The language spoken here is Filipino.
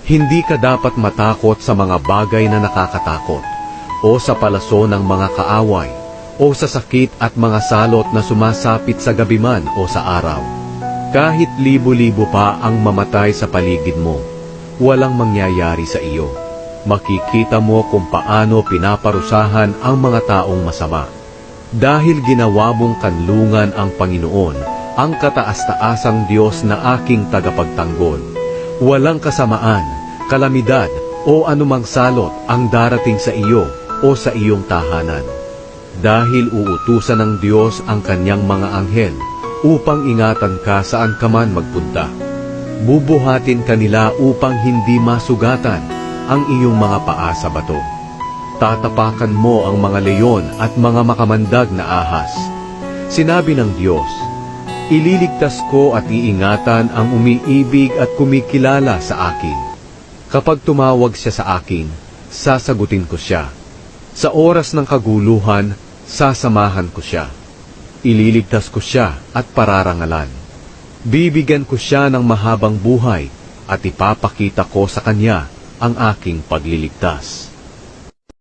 Hindi ka dapat matakot sa mga bagay na nakakatakot, o sa palaso ng mga kaaway, o sa sakit at mga salot na sumasapit sa gabi man o sa araw. Kahit libo-libo pa ang mamatay sa paligid mo, walang mangyayari sa iyo. Makikita mo kung paano pinaparusahan ang mga taong masama. Dahil ginawa mong kanlungan ang Panginoon, ang kataas-taasang Diyos na aking tagapagtanggol. Walang kasamaan, kalamidad, o anumang salot ang darating sa iyo o sa iyong tahanan. Dahil uutusan ng Diyos ang kanyang mga anghel upang ingatan ka saan ka man magpunta. Bubuhatin kanila upang hindi masugatan ang iyong mga paa sa bato. Tatapakan mo ang mga leyon at mga makamandag na ahas. Sinabi ng Diyos, ililigtas ko at iingatan ang umiibig at kumikilala sa akin. Kapag tumawag siya sa akin, sasagutin ko siya. Sa oras ng kaguluhan, sasamahan ko siya. Ililigtas ko siya at pararangalan. Bibigyan ko siya ng mahabang buhay at ipapakita ko sa kanya ang aking pagliligtas.